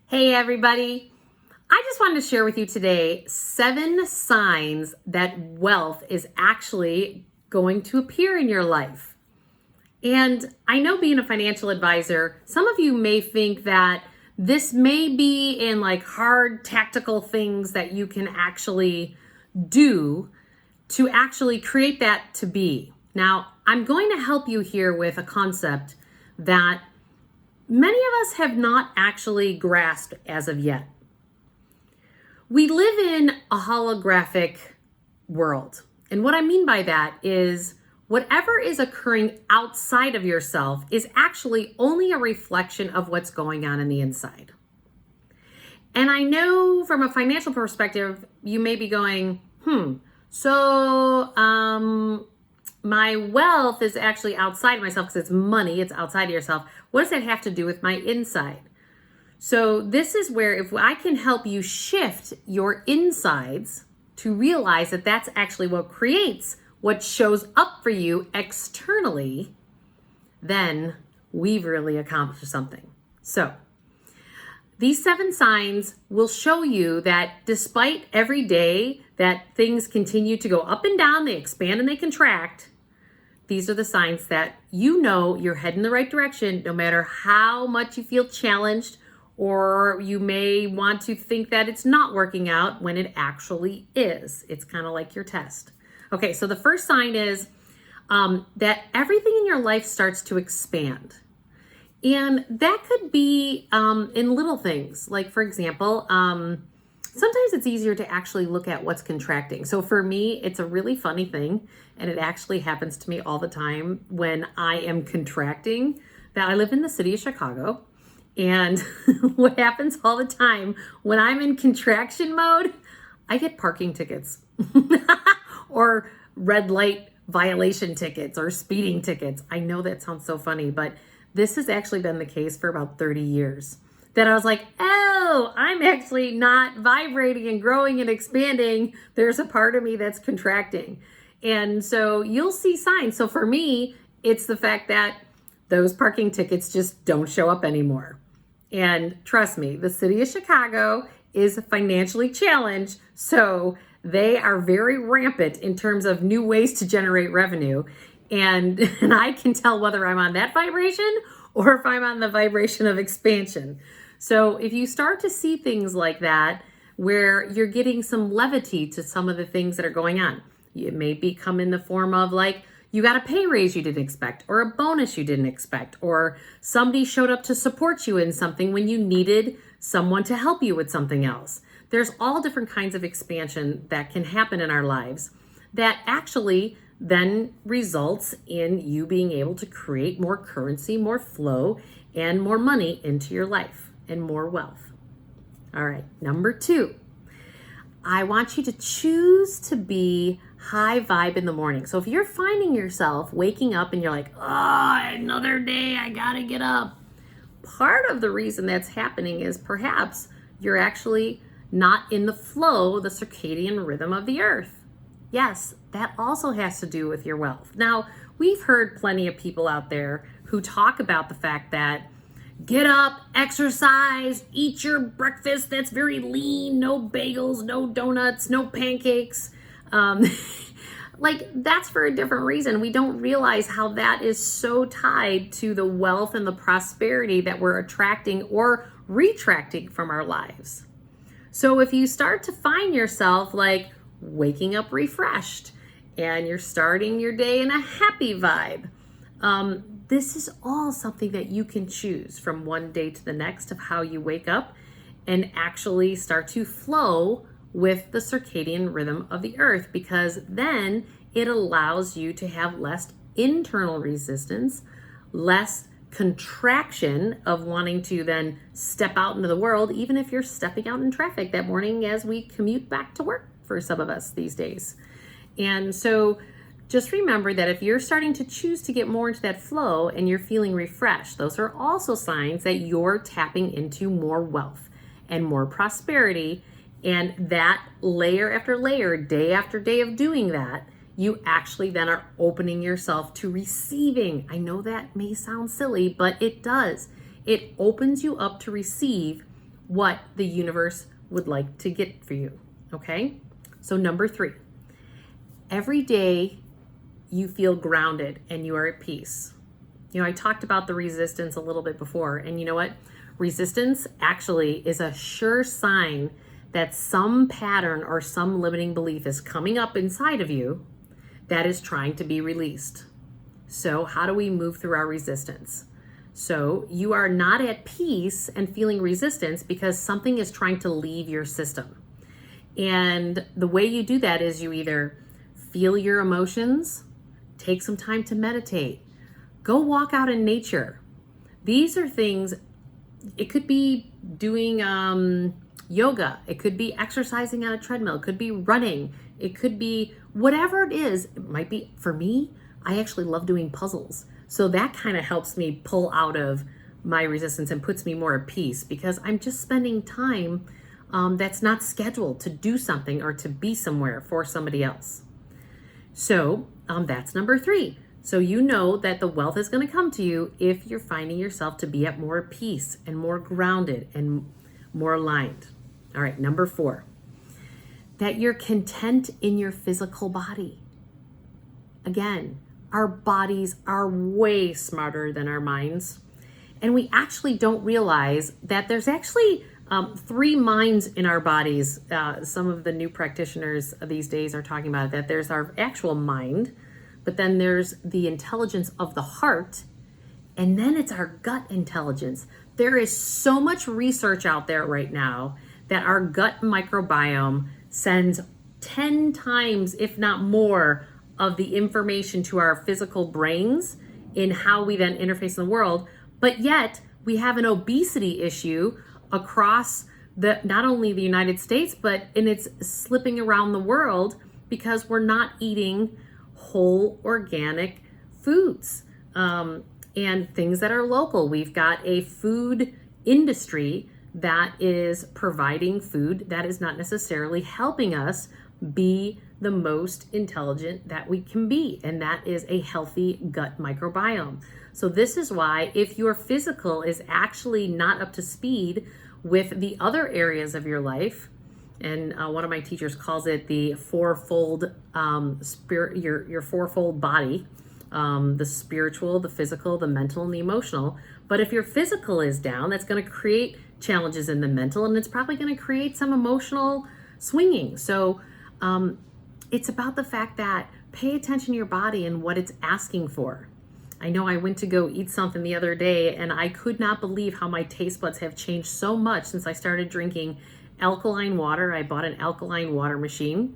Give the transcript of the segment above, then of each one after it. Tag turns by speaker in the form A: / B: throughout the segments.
A: Hey everybody, I just wanted to share with you today 7 signs that wealth is actually going to appear in your life. And I know, being a financial advisor, some of you may think that this may be in like hard tactical things that you can actually do to actually create that to be. Now, I'm going to help you here with a concept that many of us have not actually grasped as of yet. We live in a holographic world. And what I mean by that is whatever is occurring outside of yourself is actually only a reflection of what's going on the inside. And I know from a financial perspective, you may be going, so my wealth is actually outside of myself because it's money, it's outside of yourself. What does that have to do with my inside? So this is where, if I can help you shift your insides to realize that that's actually what creates what shows up for you externally, then we've really accomplished something. So these 7 signs will show you that despite every day that things continue to go up and down, they expand and they contract, these are the signs that you know you're heading the right direction, no matter how much you feel challenged, or you may want to think that it's not working out when it actually is. It's kind of like your test. Okay, so the first sign is that everything in your life starts to expand. And that could be in little things. Like, for example, sometimes it's easier to actually look at what's contracting. So for me, it's a really funny thing, and it actually happens to me all the time when I am contracting. That I live in the city of Chicago, and what happens all the time when I'm in contraction mode, I get parking tickets or red light violation tickets or speeding tickets. I know that sounds so funny, but this has actually been the case for about 30 years. That I was like, oh, I'm actually not vibrating and growing and expanding. There's a part of me that's contracting. And so you'll see signs. So for me, it's the fact that those parking tickets just don't show up anymore. And trust me, the city of Chicago is financially challenged. So they are very rampant in terms of new ways to generate revenue. And I can tell whether I'm on that vibration or if I'm on the vibration of expansion. So if you start to see things like that, where you're getting some levity to some of the things that are going on, it may come in the form of like, you got a pay raise you didn't expect, or a bonus you didn't expect, or somebody showed up to support you in something when you needed someone to help you with something else. There's all different kinds of expansion that can happen in our lives that actually then results in you being able to create more currency, more flow, and more money into your life, and more wealth. All right, number 2, I want you to choose to be high vibe in the morning. So if you're finding yourself waking up and you're like, oh, another day, I gotta get up. Part of the reason that's happening is perhaps you're actually not in the flow, the circadian rhythm of the earth. Yes, that also has to do with your wealth. Now, we've heard plenty of people out there who talk about the fact that get up, exercise, eat your breakfast that's very lean, no bagels, no donuts, no pancakes. Like, that's for a different reason. We don't realize how that is so tied to the wealth and the prosperity that we're attracting or retracting from our lives. So if you start to find yourself like waking up refreshed and you're starting your day in a happy vibe, this is all something that you can choose from one day to the next of how you wake up and actually start to flow with the circadian rhythm of the earth, because then it allows you to have less internal resistance, less contraction of wanting to then step out into the world, even if you're stepping out in traffic that morning as we commute back to work for some of us these days. And so just remember that if you're starting to choose to get more into that flow and you're feeling refreshed, those are also signs that you're tapping into more wealth and more prosperity. And that layer after layer, day after day of doing that, you actually then are opening yourself to receiving. I know that may sound silly, but it does. It opens you up to receive what the universe would like to get for you. Okay? So number 3, every day you feel grounded and you are at peace. I talked about the resistance a little bit before, and you know what? Resistance actually is a sure sign that some pattern or some limiting belief is coming up inside of you that is trying to be released. So how do we move through our resistance? So you are not at peace and feeling resistance because something is trying to leave your system. And the way you do that is you either feel your emotions, take some time to meditate, go walk out in nature. These are things, it could be doing yoga, it could be exercising on a treadmill, it could be running, it could be whatever it is. It might be, for me, I actually love doing puzzles. So that kind of helps me pull out of my resistance and puts me more at peace because I'm just spending time that's not scheduled to do something or to be somewhere for somebody else. So that's number 3. So you know that the wealth is going to come to you if you're finding yourself to be at more peace and more grounded and more aligned. All right, number 4, that you're content in your physical body. Again, our bodies are way smarter than our minds. And we actually don't realize that there's actually 3 minds in our bodies. Some of the new practitioners these days are talking about it, that there's our actual mind, but then there's the intelligence of the heart, and then it's our gut intelligence. There is so much research out there right now that our gut microbiome sends 10 times, if not more, of the information to our physical brains in how we then interface in the world. But yet we have an obesity issue across not only the United States, but it's slipping around the world because we're not eating whole organic foods and things that are local. We've got a food industry that is providing food that is not necessarily helping us be the most intelligent that we can be, and that is a healthy gut microbiome. So this is why if your physical is actually not up to speed with the other areas of your life, and one of my teachers calls it the fourfold spirit, your fourfold body, the spiritual, the physical, the mental, and the emotional. But if your physical is down, that's going to create challenges in the mental, and it's probably going to create some emotional swinging. So it's about the fact that pay attention to your body and what it's asking for. I know I went to go eat something the other day and I could not believe how my taste buds have changed so much since I started drinking alkaline water. I bought an alkaline water machine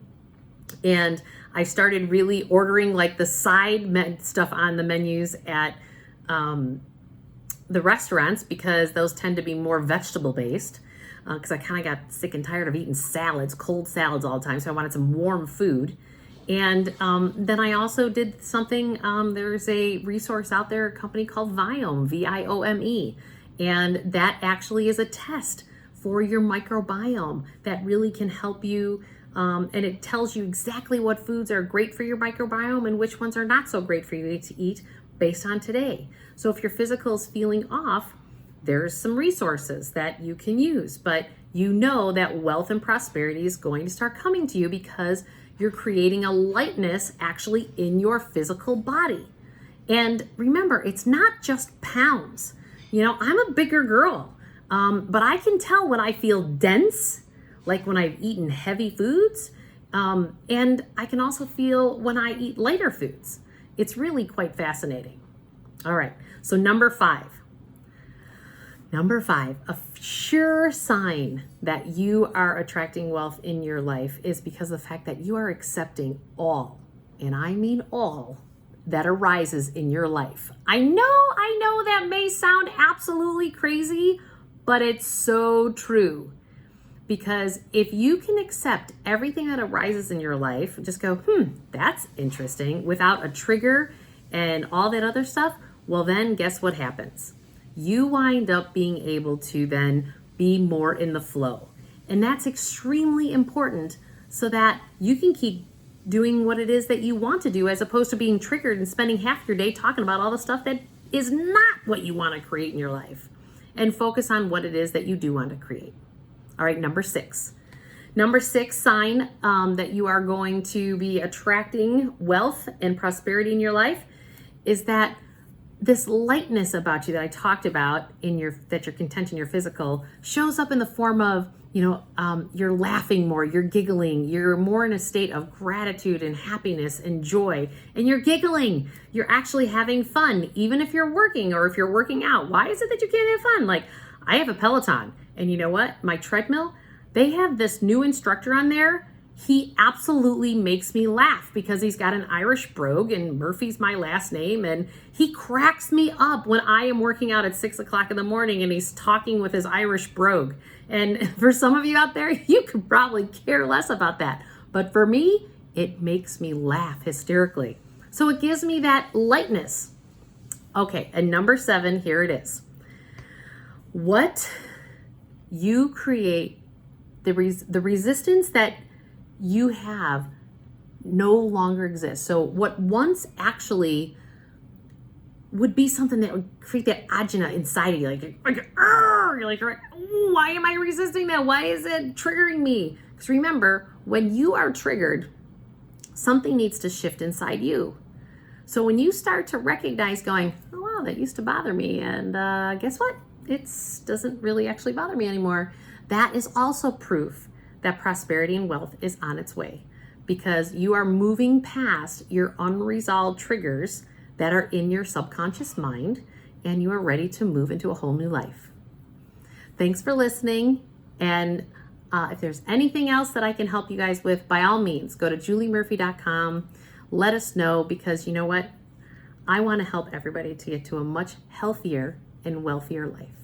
A: and I started really ordering like the side stuff on the menus at the restaurants because those tend to be more vegetable based. Because I kind of got sick and tired of eating salads, cold salads all the time. So I wanted some warm food. And then I also did something, there's a resource out there, a company called Viome, Viome. And that actually is a test for your microbiome that really can help you. And it tells you exactly what foods are great for your microbiome and which ones are not so great for you to eat based on today. So if your physical is feeling off, there's some resources that you can use, but you know that wealth and prosperity is going to start coming to you because you're creating a lightness actually in your physical body. And remember, it's not just pounds. I'm a bigger girl, but I can tell when I feel dense, like when I've eaten heavy foods, and I can also feel when I eat lighter foods. It's really quite fascinating. All right, so number 5, a sure sign that you are attracting wealth in your life is because of the fact that you are accepting all, and I mean all, that arises in your life. I know that may sound absolutely crazy, but it's so true. Because if you can accept everything that arises in your life, just go, that's interesting, without a trigger and all that other stuff, well then guess what happens? You wind up being able to then be more in the flow. And that's extremely important so that you can keep doing what it is that you want to do as opposed to being triggered and spending half your day talking about all the stuff that is not what you want to create in your life. and focus on what it is that you do want to create. All right, number 6. Number 6 sign that you are going to be attracting wealth and prosperity in your life is that this lightness about you that I talked about that your content in your physical shows up in the form of, you're laughing more, you're giggling, you're more in a state of gratitude and happiness and joy, and you're giggling. You're actually having fun, even if you're working or if you're working out. Why is it that you can't have fun? Like, I have a Peloton, and you know what? My treadmill, they have this new instructor on there. He absolutely makes me laugh because he's got an Irish brogue and Murphy's my last name. And he cracks me up when I am working out at 6 o'clock in the morning and he's talking with his Irish brogue. And for some of you out there, you could probably care less about that. But for me, it makes me laugh hysterically. So it gives me that lightness. Okay, and number 7, here it is. What you create, the resistance that you have no longer exists. So what once actually would be something that would create that agita inside of you, you're like, why am I resisting that? Why is it triggering me? Because remember, when you are triggered, something needs to shift inside you. So when you start to recognize going, oh wow, that used to bother me, and guess what? It doesn't really actually bother me anymore. That is also proof that prosperity and wealth is on its way, because you are moving past your unresolved triggers that are in your subconscious mind, and you are ready to move into a whole new life. Thanks for listening. And if there's anything else that I can help you guys with, by all means, go to juliemurphy.com. Let us know, because you know what? I want to help everybody to get to a much healthier and wealthier life.